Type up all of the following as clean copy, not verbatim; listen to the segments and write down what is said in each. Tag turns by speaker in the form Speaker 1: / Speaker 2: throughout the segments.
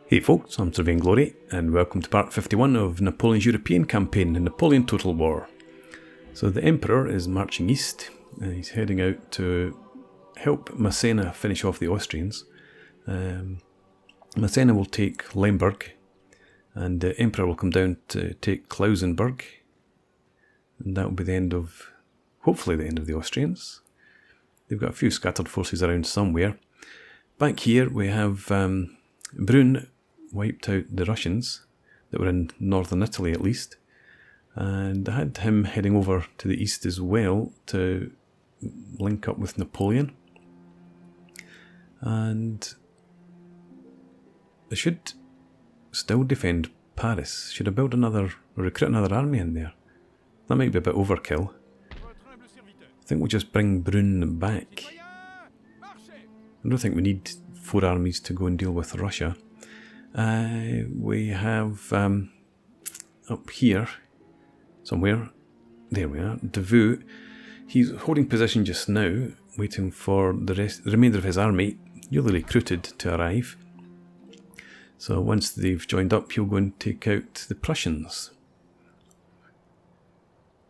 Speaker 1: Hey folks, I'm Sir Vainglory, and welcome to part 51 of Napoleon's European campaign, the Napoleon Total War. So the Emperor is marching east, and he's heading out to help Massena finish off the Austrians. Massena will take Lemberg, and the Emperor will come down to take Klausenburg, and that will be the end of, hopefully the end of the Austrians. They've got a few scattered forces around somewhere. Back here we have Brünn wiped out the Russians that were in northern Italy at least, and I had him heading over to the east as well to link up with Napoleon, and they should still defend Paris. Should I build another, or recruit another army in there? That might be a bit overkill. I think we'll just bring Brünn back. I don't think we need 4 armies to go and deal with Russia. We have up here somewhere, there we are, Davout. He's holding position just now, waiting for the remainder of his army, newly recruited, to arrive. So once they've joined up, he'll go and take out the Prussians.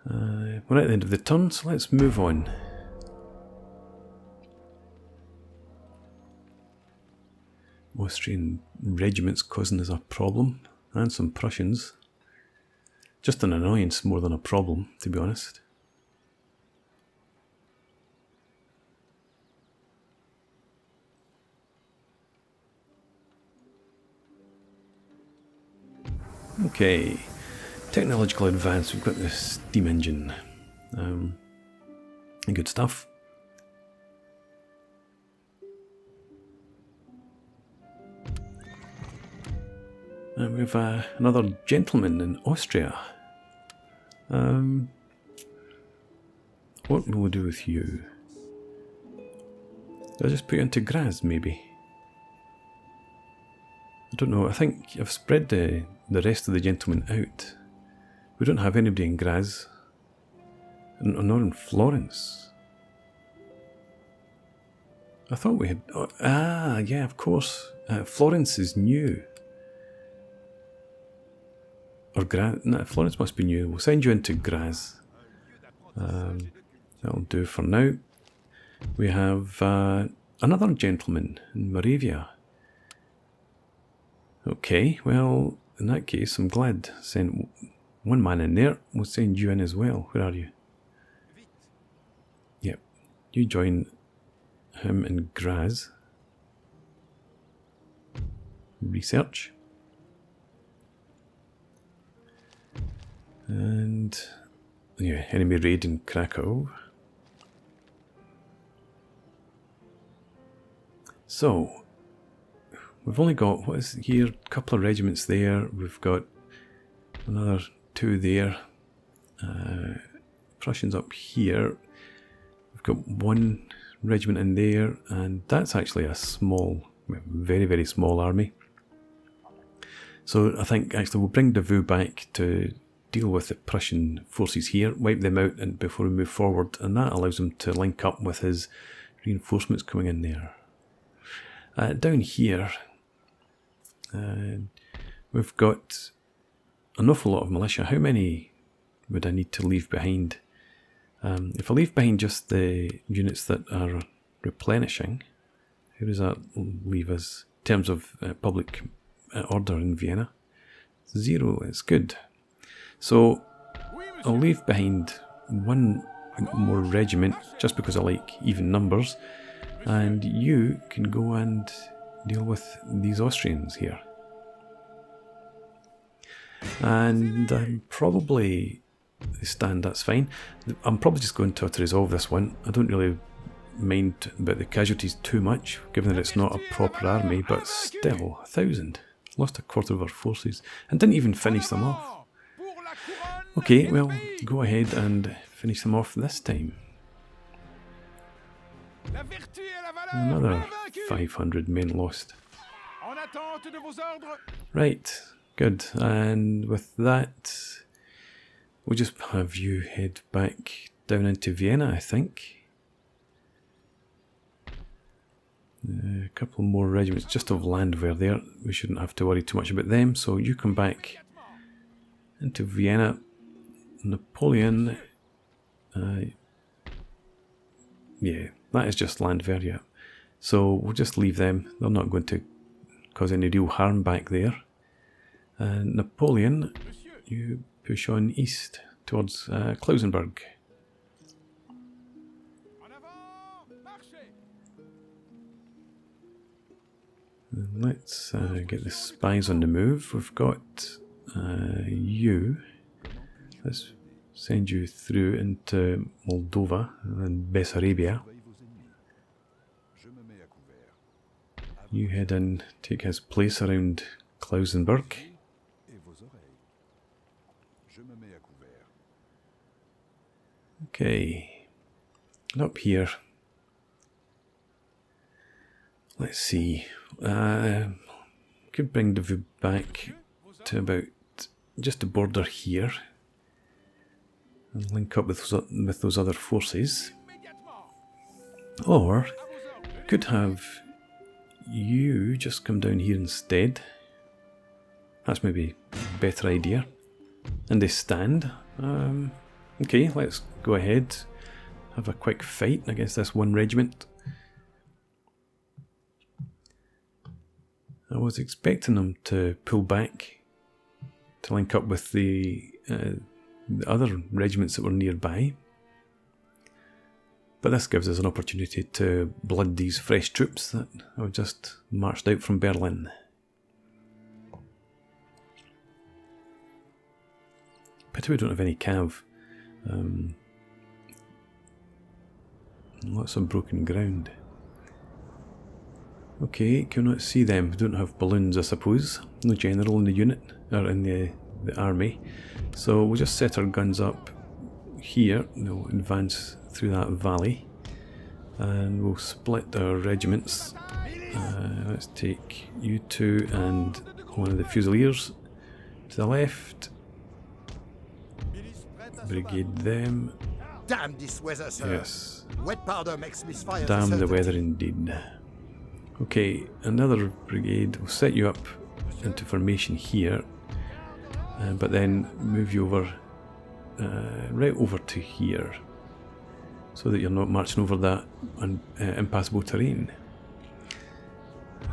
Speaker 1: We're at the end of the turn, so let's move on. Austrian regiments causing us a problem, and some Prussians. Just an annoyance more than a problem, to be honest. Okay, technological advance, we've got the steam engine. Good stuff. And we have another gentleman in Austria. What will we do with you? I'll just put you into Graz, maybe. I don't know, I think I've spread the rest of the gentlemen out. We don't have anybody in Graz. Nor in Florence. I thought we had... yeah, of course. Florence is new. Or no, Florence must be new. We'll send you into Graz. That'll do for now. We have another gentleman in Moravia. Okay, well, in that case, I'm glad I sent one man in there. We'll send you in as well. Where are you? Yep, you join him in Graz. Research. And yeah, enemy raid in Krakow. So we've only got, what is here, a couple of regiments there. We've got another 2 there. Prussians up here. We've got 1 regiment in there, and that's actually a small, very, very small army. So I think actually we'll bring Davout back to deal with the Prussian forces here, wipe them out and before we move forward, and that allows him to link up with his reinforcements coming in there. Down here, we've got an awful lot of militia. How many would I need to leave behind? If I leave behind just the units that are replenishing, how does that leave us in terms of public order in Vienna? 0, it's good. So I'll leave behind 1 more regiment just because I like even numbers, and you can go and deal with these Austrians here. And I'm probably stand, that's fine. I'm probably just going to resolve this one. I don't really mind about the casualties too much, given that it's not a proper army, but still, 1,000. Lost a quarter of our forces and didn't even finish them off. Okay, well, go ahead and finish them off this time. Another 500 men lost. Right, good. And with that, we'll just have you head back down into Vienna, I think. A couple more regiments just of Landwehr there. We shouldn't have to worry too much about them. So you come back into Vienna. Napoleon. Yeah, that is just Landwehr, yeah. So we'll just leave them. They're not going to cause any real harm back there. Napoleon, you push on east towards Klausenberg. Let's get the spies on the move. We've got you. Let's send you through into Moldova and Bessarabia. You head in, take his place around Klausenberg. Okay, and up here, let's see, could bring Davout back to about just the border here and link up with those other forces, or could have you just come down here instead. That's maybe a better idea. And they stand. Okay, let's go ahead, have a quick fight against this one regiment. I was expecting them to pull back to link up with the other regiments that were nearby. But this gives us an opportunity to blood these fresh troops that have just marched out from Berlin. Pity we don't have any cav. Lots of broken ground. Okay, cannot see them. We don't have balloons, I suppose. No general in the unit, or in the army. So we'll just set our guns up here. We'll advance through that valley. And we'll split our regiments. Let's take you two and one of the Fusiliers to the left. Brigade them.
Speaker 2: Damn this weather, sir.
Speaker 1: Yes.
Speaker 2: Wet powder makes misfire.
Speaker 1: Damn the weather indeed. Okay, another brigade will set you up into formation here, but then move you over, right over to here, so that you're not marching over that impassable terrain.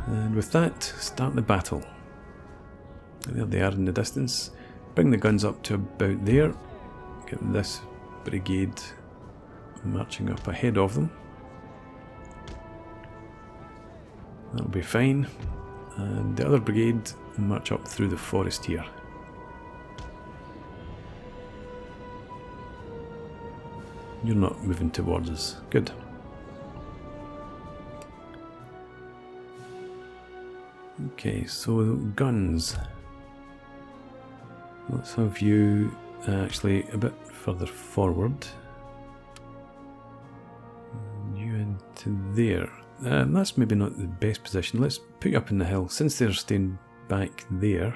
Speaker 1: And with that, start the battle. There they are in the distance. Bring the guns up to about there. Get this brigade marching up ahead of them. That'll be fine. And the other brigade march up through the forest here. You're not moving towards us. Good. Okay, so guns. Let's have you actually a bit further forward. And you into there. That's maybe not the best position. Let's put you up in the hill. Since they're staying back there,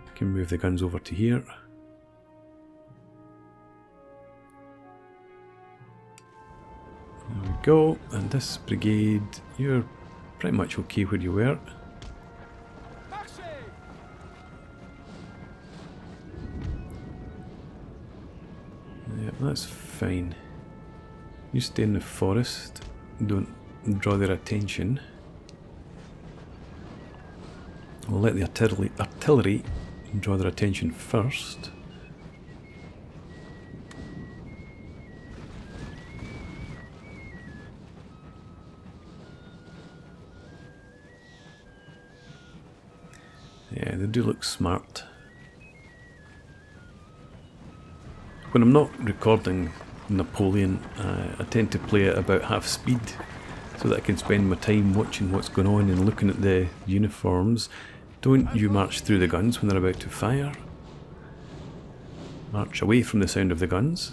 Speaker 1: I can move the guns over to here. There we go. And this brigade, you're pretty much okay where you were. Yeah, that's fine. You stay in the forest. Don't draw their attention. We'll let the artillery draw their attention first. Yeah, they do look smart. When I'm not recording Napoleon, I tend to play it about half speed so that I can spend my time watching what's going on and looking at the uniforms. Don't you march through the guns when they're about to fire. March away from the sound of the guns.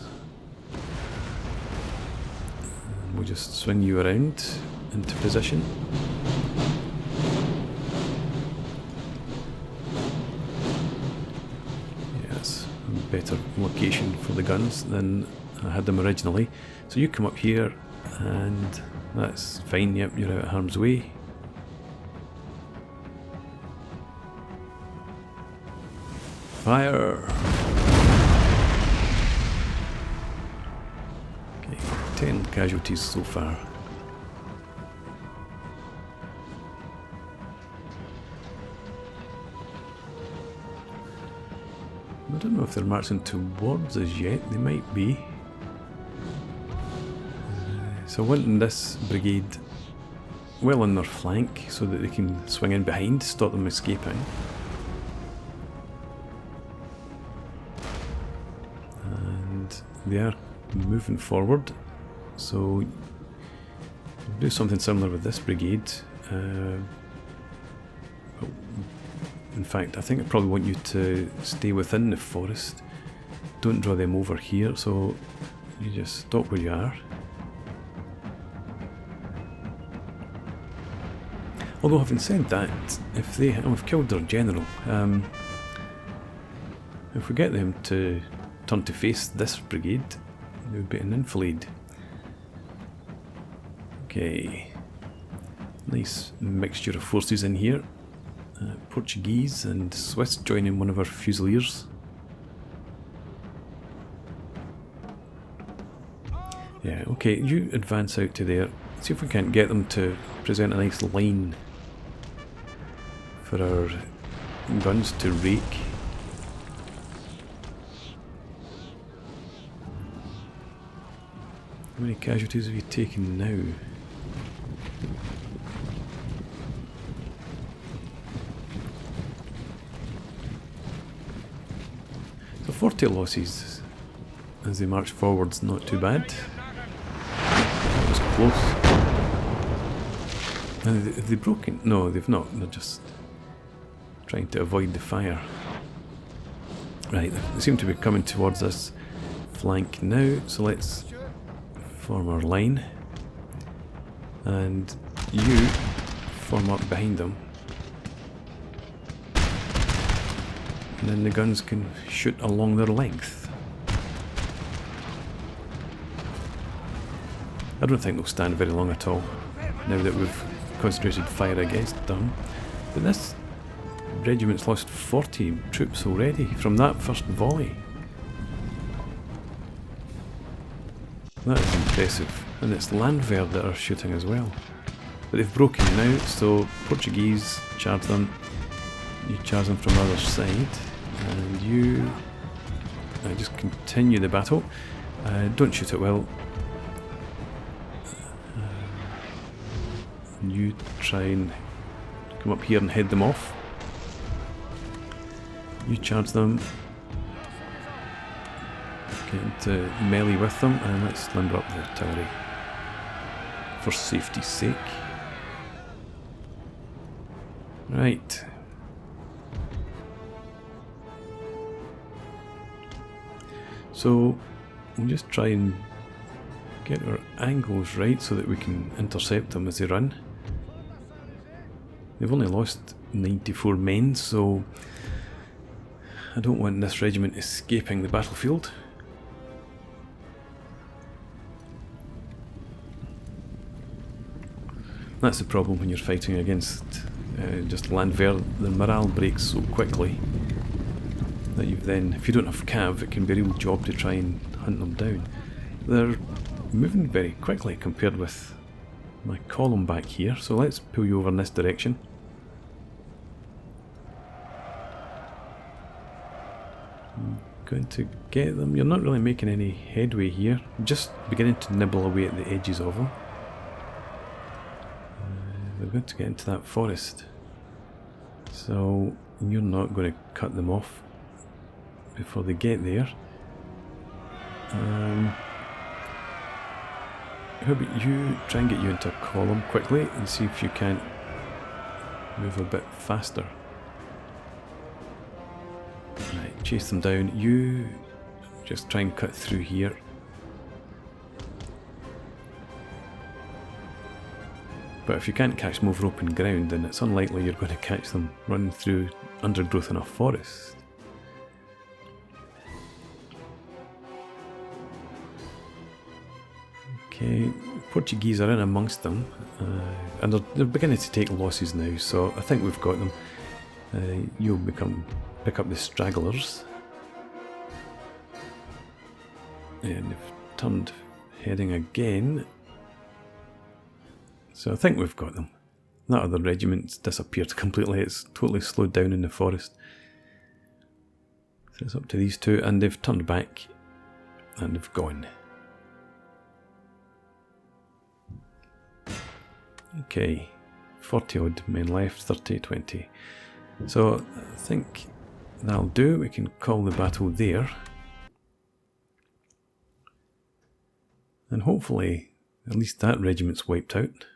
Speaker 1: And we'll just swing you around into position. Yes, a better location for the guns than I had them originally. So you come up here And that's fine, yep, you're out of harm's way. Fire! Okay, 10 casualties so far. I don't know if they're marching towards us yet, they might be. So wanting this brigade well on their flank so that they can swing in behind, stop them escaping. And they are moving forward, so do something similar with this brigade. In fact, I think I probably want you to stay within the forest. Don't draw them over here, so you just stop where you are. Although having said that, if they we've killed their general, if we get them to turn to face this brigade, it would be an enfilade. Okay, nice mixture of forces in here. Portuguese and Swiss joining one of our fusiliers. Yeah, okay, you advance out to there. See if we can't get them to present a nice line for our guns to rake. How many casualties have you taken now? So 40 losses as they march forwards, not too bad. That was close. And have they broken? No, they've not. They're just trying to avoid the fire. Right, they seem to be coming towards this flank now, so let's form our line. And you form up behind them. And then the guns can shoot along their length. I don't think they'll stand very long at all, now that we've concentrated fire against them. But this regiment's lost 40 troops already from that first volley. That is impressive. And it's Landwehr that are shooting as well. But they've broken now, so Portuguese charge them. You charge them from the other side. And you just continue the battle. Don't shoot at will. You try and come up here and head them off. You charge them. Get into melee with them, and let's limber up the artillery for safety's sake. Right. So we'll just try and get our angles right so that we can intercept them as they run. They've only lost 94 men, so I don't want this regiment escaping the battlefield. That's the problem when you're fighting against just Landwehr. The morale breaks so quickly that you've then, if you don't have cav, it can be a real job to try and hunt them down. They're moving very quickly compared with my column back here, so let's pull you over in this direction. I'm going to get them. You're not really making any headway here, just beginning to nibble away at the edges of them. They're going to get into that forest, so you're not going to cut them off before they get there. How about you try and get you into a column quickly and see if you can't move a bit faster. Right, chase them down. You just try and cut through here. But if you can't catch them over open ground, then it's unlikely you're going to catch them running through undergrowth in a forest. Okay, Portuguese are in amongst them, and they're beginning to take losses now, so I think we've got them. You'll pick up the stragglers. And they've turned heading again. So I think we've got them. That other regiment's disappeared completely. It's totally slowed down in the forest. So it's up to these two, and they've turned back and they've gone. Okay, 40 odd men left, 30, 20. So I think that'll do. We can call the battle there. And hopefully at least that regiment's wiped out.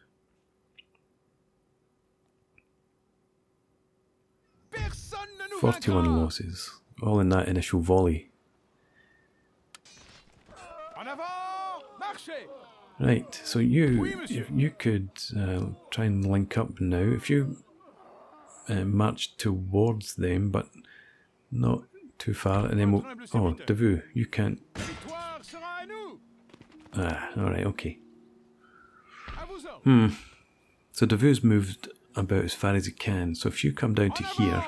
Speaker 1: 41 losses, all in that initial volley. Right, so you could try and link up now. If you march towards them, but not too far, and then we'll... Oh, Davout, you can't... Ah, alright, okay. So Davout's moved about as far as he can, so if you come down to here,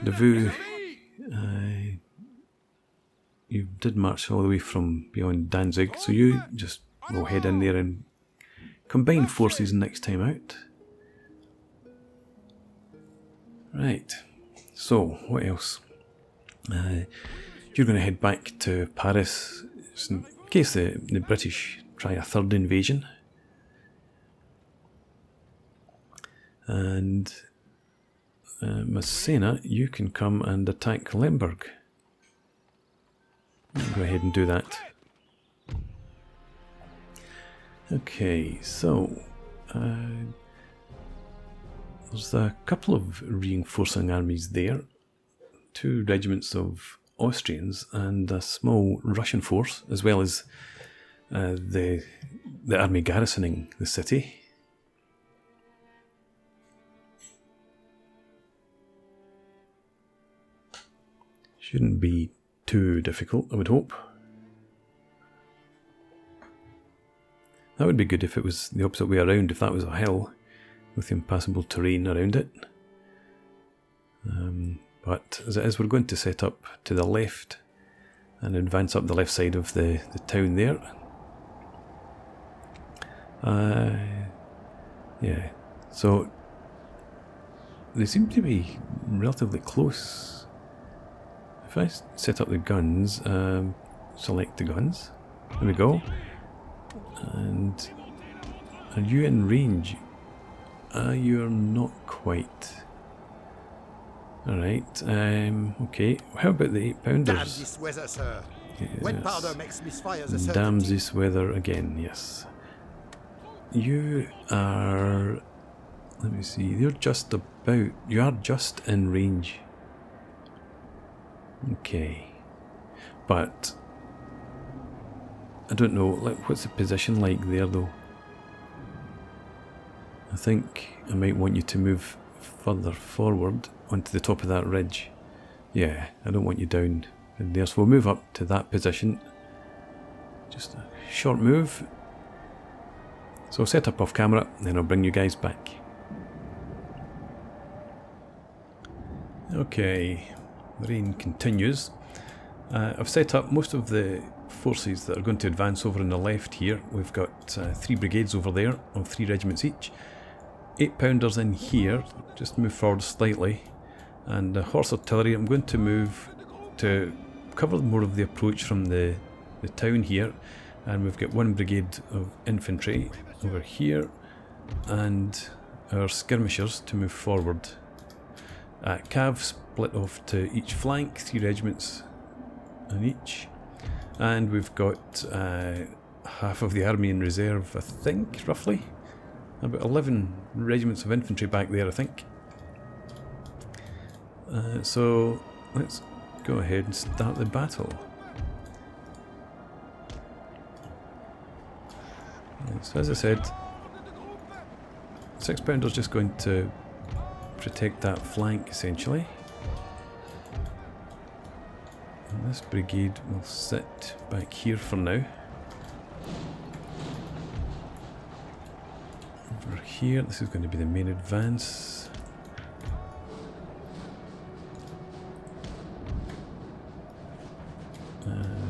Speaker 1: Davout, you did march all the way from beyond Danzig, so you just will head in there and combine forces next time out. Right, so what else? You're going to head back to Paris in case the British try a third invasion. And Massena, you can come and attack Lemberg. Go ahead and do that. Okay, so there's a couple of reinforcing armies there. 2 regiments of Austrians and a small Russian force, as well as the army garrisoning the city. Shouldn't be too difficult, I would hope. That would be good if it was the opposite way around, if that was a hill with impassable terrain around it. But as it is, we're going to set up to the left and advance up the left side of the town there. Yeah, so they seem to be relatively close. If I set up the guns, select the guns, there we go. And are you in range? You're not quite. Alright, okay. How about the 8-pounders?
Speaker 2: Damn this weather, sir.
Speaker 1: Yes.
Speaker 2: Wet powder makes misfire the certainty.
Speaker 1: Damn this weather again, yes. You are... Let me see, you're just about... You are just in range. Okay. But... I don't know, like, what's the position like there though? I think I might want you to move further forward onto the top of that ridge. Yeah, I don't want you down in there, so we'll move up to that position. Just a short move. So I'll set up off camera, then I'll bring you guys back. Okay, the rain continues. I've set up most of the forces that are going to advance over on the left here. We've got 3 brigades over there of 3 regiments each. 8-pounders in here, just move forward slightly. And horse artillery, I'm going to move to cover more of the approach from the town here. And we've got 1 brigade of infantry over here. And our skirmishers to move forward. Cav split off to each flank, 3 regiments on each. And we've got half of the army in reserve, I think, roughly. About 11 regiments of infantry back there, I think. So let's go ahead and start the battle. So as I said, 6-pounders just going to protect that flank essentially. And this brigade will sit back here for now. here. This is going to be the main advance.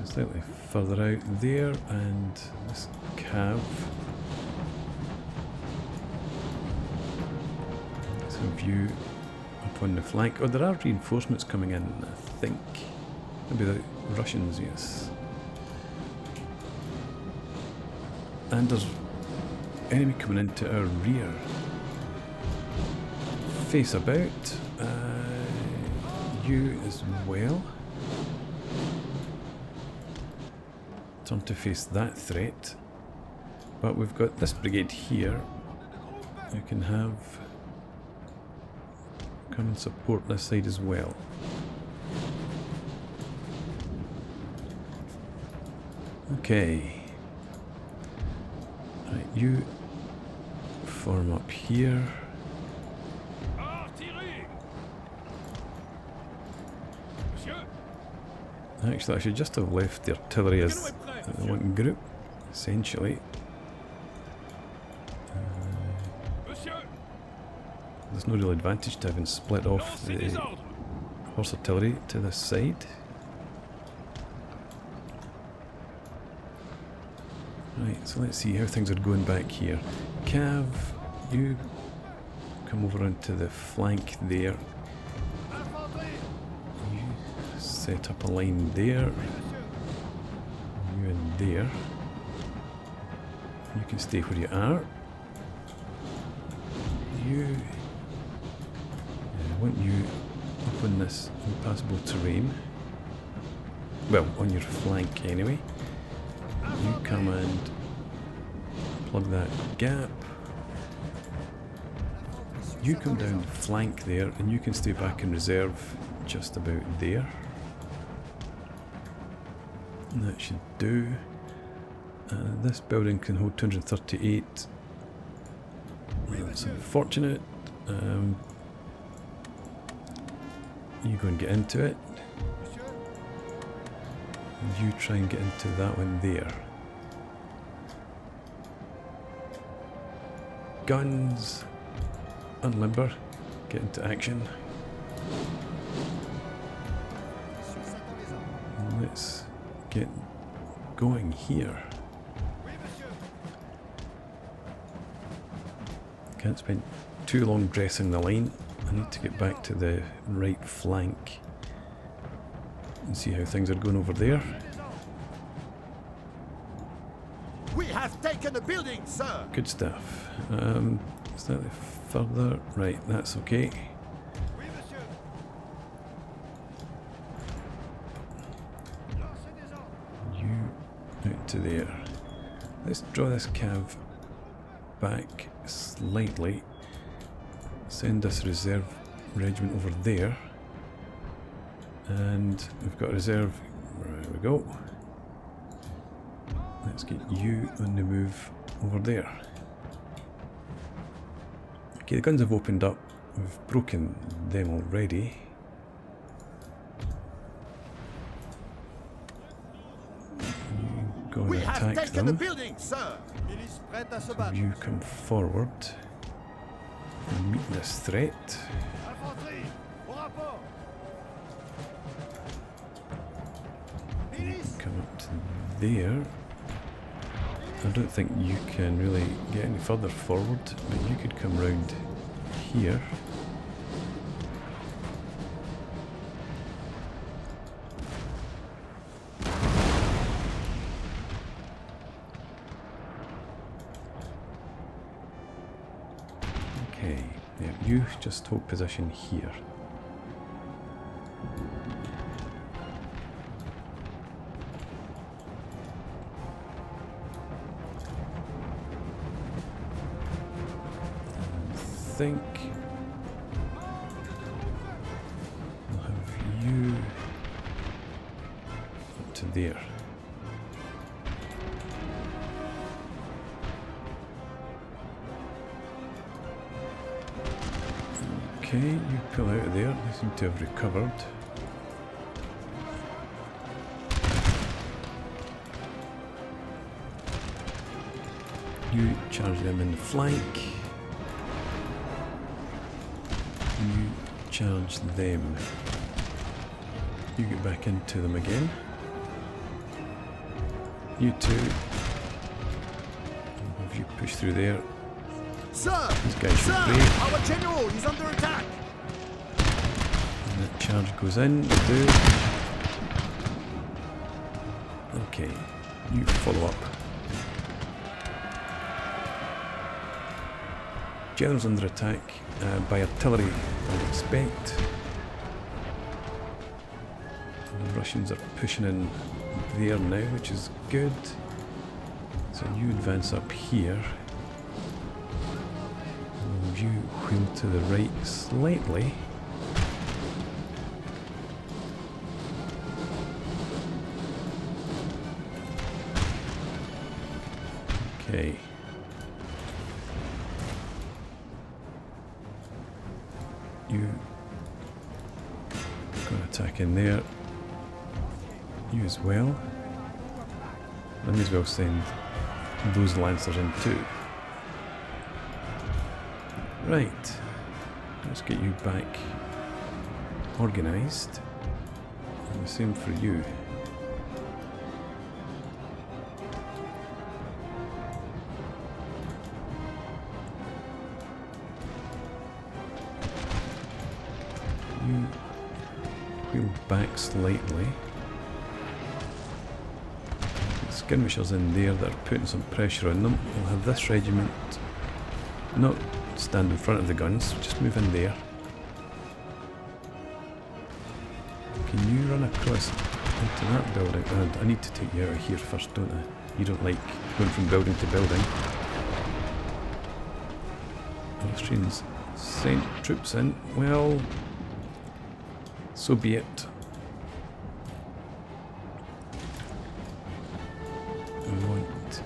Speaker 1: Slightly further out there, and this cav. Let's have a view up on the flank. Oh, there are reinforcements coming in, I think. Maybe the Russians, yes. And there's enemy coming into our rear. Face about. You as well. Turn to face that threat. But we've got this brigade here. You can have come and support this side as well. Okay. Right, you form up here. Actually, I should just have left the artillery as one group, essentially. There's no real advantage to having split off the horse artillery to this side. Right, so let's see how things are going back here. Cav, you come over onto the flank there. You set up a line there. You in there. You can stay where you are. You... I want you up on this impassable terrain. Well, on your flank anyway. You come and plug that gap. You come down the flank there, and you can stay back in reserve just about there. And that should do. This building can hold 238. That's unfortunate. You go and get into it. And you try and get into that one there. Guns and Lemberg, get into action. And let's get going here. Can't spend too long dressing the line. I need to get back to the right flank and see how things are going over there.
Speaker 2: We have taken the building, sir.
Speaker 1: Good stuff. Slightly further. Right, that's okay. You out to there. Let's draw this cav back slightly. Send this reserve regiment over there. And we've got a reserve. There we go. Let's get you on the move over there. Okay, the guns have opened up. We've broken them already. You go and attack them.
Speaker 2: The building, sir.
Speaker 1: So you come forward and meet this threat. You come up to there. I don't think you can really get any further forward, but you could come round here. Okay, yeah, you just hold position here. I think I'll have you up to there. Okay, you pull out of there. They seem to have recovered. You charge them in the flank. charge them. You get back into them again. You two. If you push through there,
Speaker 2: Sir!
Speaker 1: these guys
Speaker 2: Sir!
Speaker 1: should break.
Speaker 2: Our general is under attack!
Speaker 1: And that charge goes in. Do. Okay, you follow up. General's under attack by artillery, I would expect. And the Russians are pushing in there now, which is good. So you advance up here. And you wheel to the right slightly. Okay. You got an attack in there. You as well. I may as well send those lancers in too. Right. Let's get you back organised. And the same for you. You wheel back slightly. The skirmishers in there that are putting some pressure on them. We'll have this regiment not stand in front of the guns, just move in there. Can you run across into that building? And I need to take you out of here first, don't I? You don't like going from building to building. Austrians sent troops in. Well, so be it. I want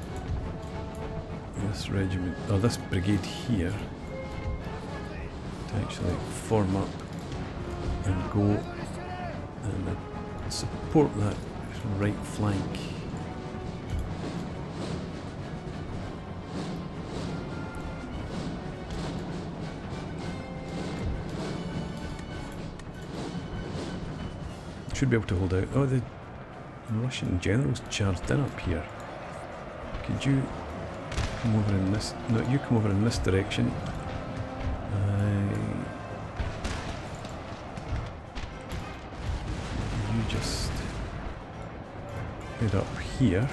Speaker 1: this regiment, or this brigade here, to actually form up and go and support that right flank. Should be able to hold out. Oh, the Russian generals charged in up here. Could you come over in this? No, you come over in this direction. You just head up here.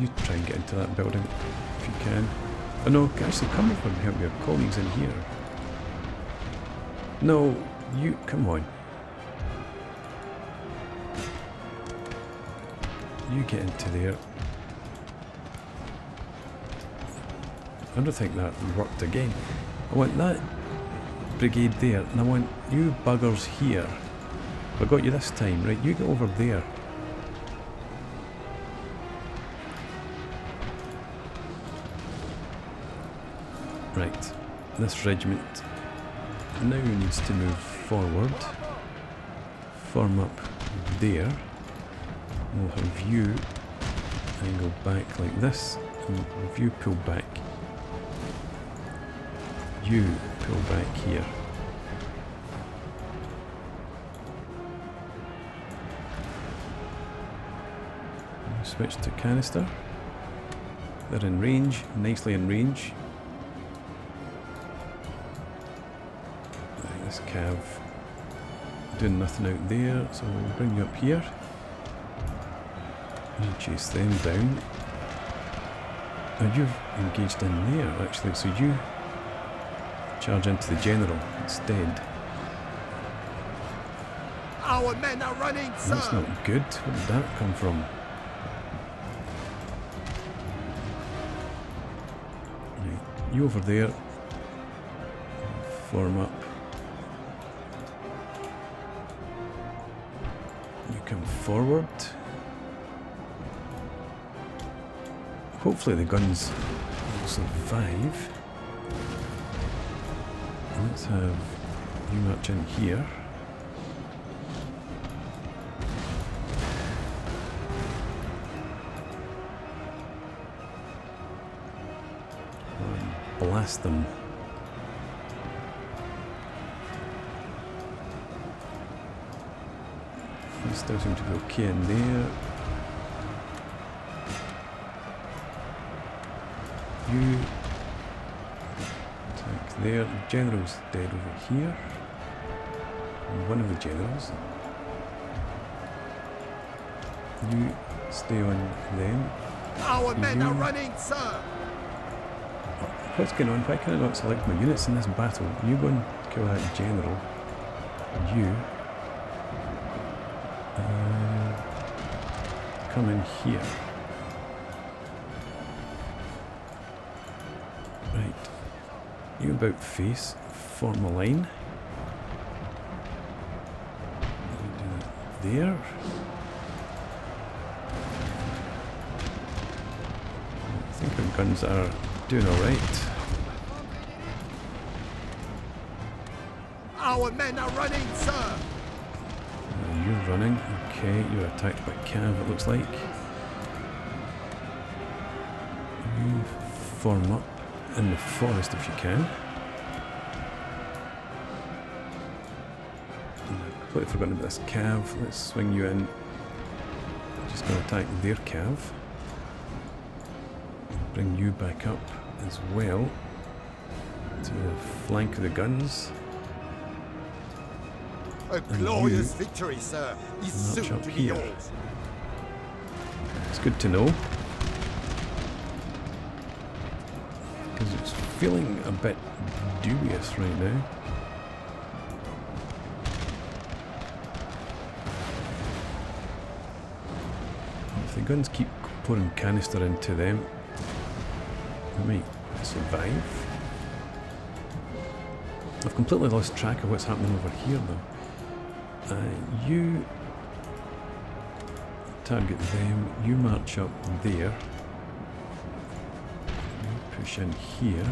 Speaker 1: You try and get into that building if you can. Oh no, actually come over and help your colleagues in here. No, you, come on. You get into there. I don't think that worked again. I want that brigade there, and I want you buggers here. I got you this time, right? You get over there. Right, this regiment now needs to move forward, form up there. We'll have you angle back like this, and we'll have you pull back. You pull back here. Switch to canister. They're in range, nicely in range. This cav doing nothing out there, so we'll bring you up here. You chase them down. Now you've engaged in there actually, so you charge into the general instead.
Speaker 2: Our men are running, sir!
Speaker 1: That's not good. Where did that come from? Right, you over there. Form up. You come forward. Hopefully the guns will survive. Let's have you march in here. blast them. They still seem to be okay in there. You attack there. The general's dead over here. One of the generals. You stay on them.
Speaker 2: Our men are running, sir.
Speaker 1: What's going on? Why can I not select my units in this battle? You go and kill that general. You come in here. Right. You about face. Form a line. You do that there. I think our guns are doing alright.
Speaker 2: Our men are running, sir.
Speaker 1: You're running. Okay, you're attacked by Cav, it looks like. You form up in the forest if you can. I've completely forgotten about this Cav. Let's swing you in. Just going to attack their Cav. Bring you back up as well to the flank of the guns.
Speaker 2: A glorious victory, sir, is soon to be
Speaker 1: here.
Speaker 2: yours.
Speaker 1: It's good to know. Because it's feeling a bit dubious right now. If the guns keep pouring canister into them, they might survive. I've completely lost track of what's happening over here though. You target them, you march up there, you push in here,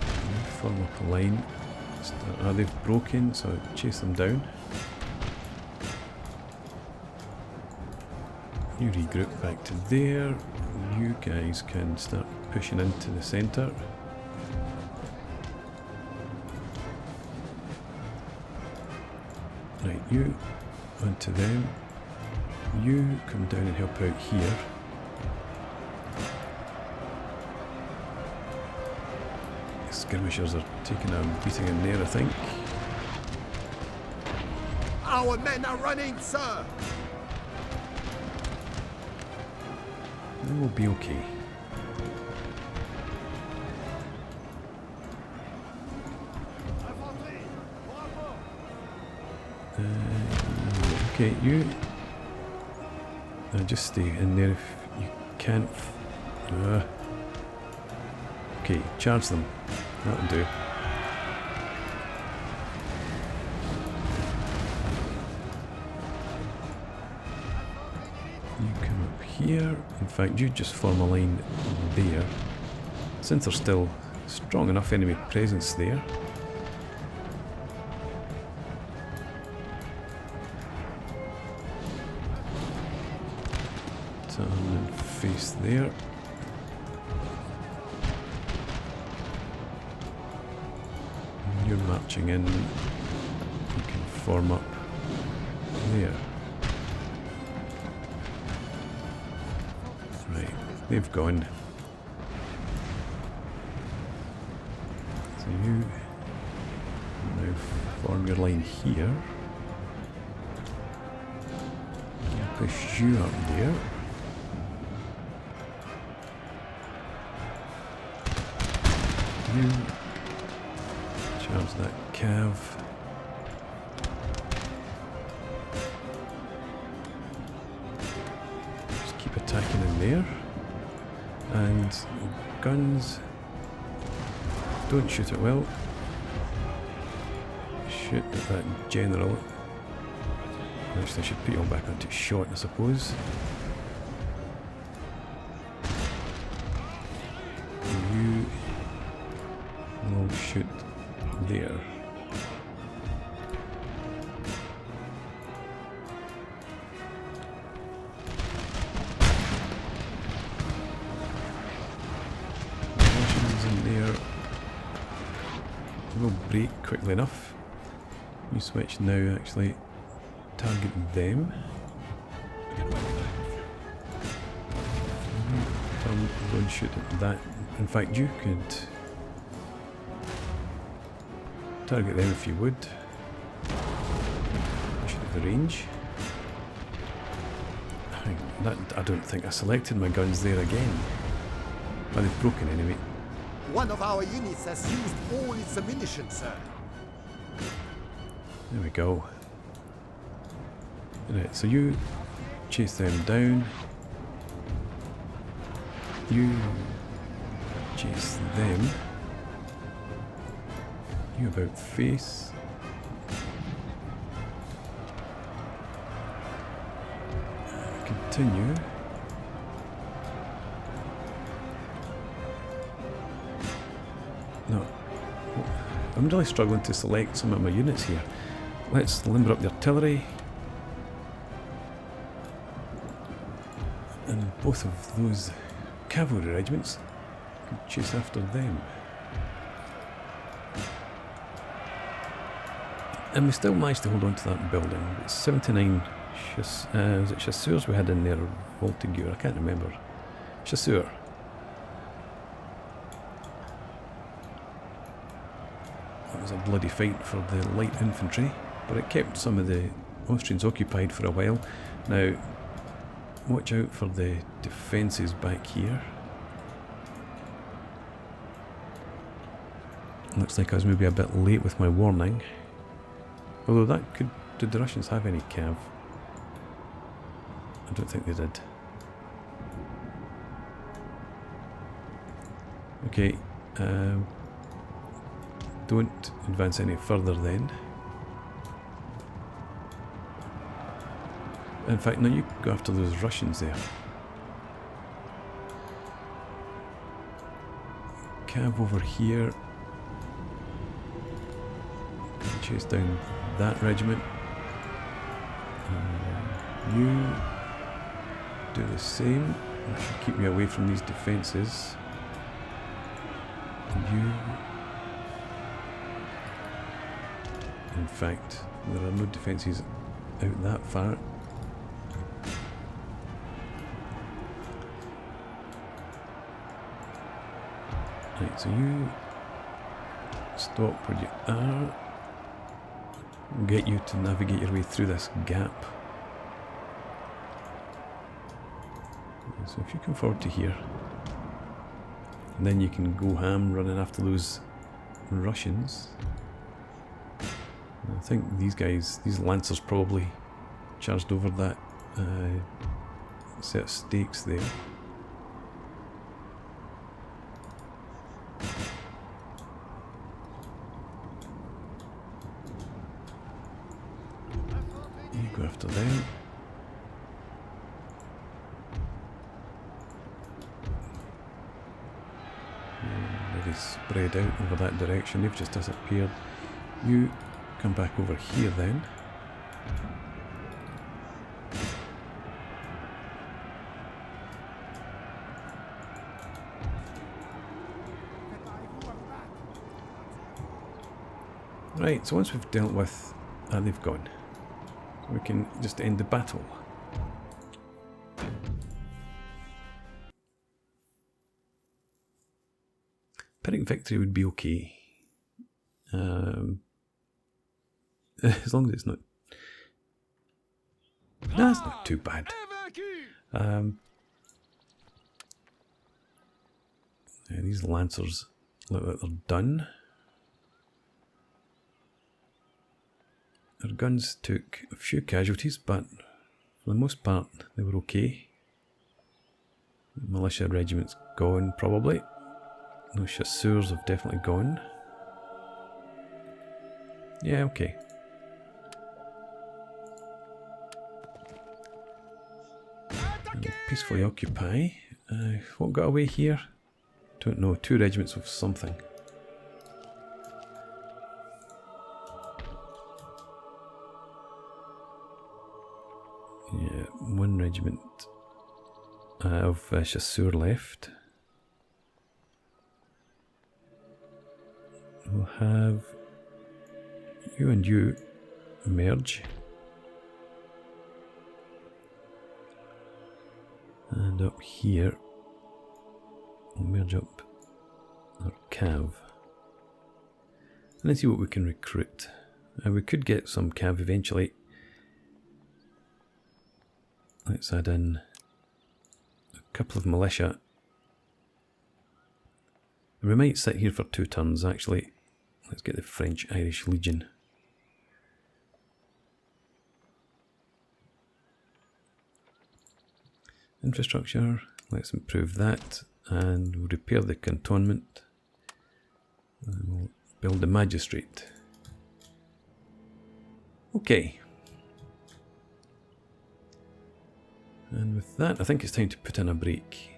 Speaker 1: you form up a line. They've broken, so chase them down. You regroup back to there, you guys can start pushing into the centre. Right, you onto them. You come down and help out here. The skirmishers are taking a beating in there, I think.
Speaker 2: Our men are running, sir.
Speaker 1: They will be okay. Okay, you just stay in there if you can't. Okay, charge them. That'll do. You come up here. In fact, you just form a line there. Since there's still strong enough enemy presence there. Turn and face there. And you're marching in. You can form up there. Right, they've gone. So you now form your line here. Push you up there. You charge that cav. Just keep attacking in there. And guns, don't shoot it well. Shoot at that general. Actually, I should put you all back onto shot, I suppose. You will shoot there. will break quickly enough. You switch now, actually target them. Go and shoot at that. In fact, you could target them if you would. Shoot at the range. I don't think I selected my guns there again. Well, they've broken anyway.
Speaker 2: One of our units has used all its ammunition, sir.
Speaker 1: There we go. Right, so you chase them down. You chase them. You about face. Continue. No. I'm really struggling to select some of my units here. Let's limber up the artillery. And both of those cavalry regiments could chase after them. And we still managed to hold on to that building. It's 79 was it chasseurs we had in there, or Voltigeur? I can't remember. Chasseur. It was a bloody fight for the light infantry, but it kept some of the Austrians occupied for a while. Now, watch out for the defences back here. Looks like I was maybe a bit late with my warning. Although that could... Did the Russians have any cav? I don't think they did. Okay, don't advance any further then. In fact, no, you go after those Russians there. Cav over here. Chase down that regiment. You do the same. That should keep me away from these defences. You... In fact, there are no defences out that far. Right, so you stop where you are. We'll get you to navigate your way through this gap. So if you come forward to here, and then you can go ham running after those Russians. I think these guys, these lancers probably charged over that set of stakes there. You go after them. Really spread out over that direction. They've just disappeared. You come back over here then. Right, so once we've dealt with... they've gone. So we can just end the battle. Pyrrhic victory would be okay. As long as it's not... No, it's not too bad. Yeah, these lancers look like they're done. Their guns took a few casualties, but for the most part they were okay. The militia regiment's gone, probably. Those chasseurs have definitely gone. Yeah, okay. Peacefully occupy. What got away here? Don't know. 2 regiments of something. Yeah, 1 regiment of chasseurs left. we'll have you and you merge. And up here, we'll merge up our cav. And let's see what we can recruit. We could get some cav eventually. Let's add in a couple of militia. And we might sit here for 2 turns actually. Let's get the French-Irish Legion. Infrastructure, let's improve that, and we'll repair the cantonment, and we'll build the magistrate. Okay. And with that, I think it's time to put in a break.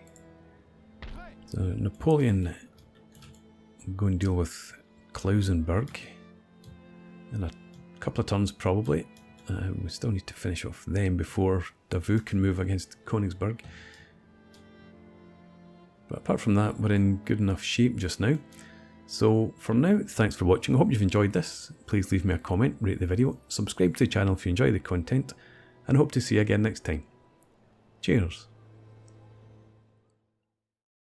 Speaker 1: So Napoleon will go and deal with Klausenberg in a couple of turns probably. We still need to finish off them before Davout can move against Königsberg. But apart from that, we're in good enough shape just now. So for now, thanks for watching. I hope you've enjoyed this. Please leave me a comment, rate the video, subscribe to the channel if you enjoy the content, and I hope to see you again next time. Cheers.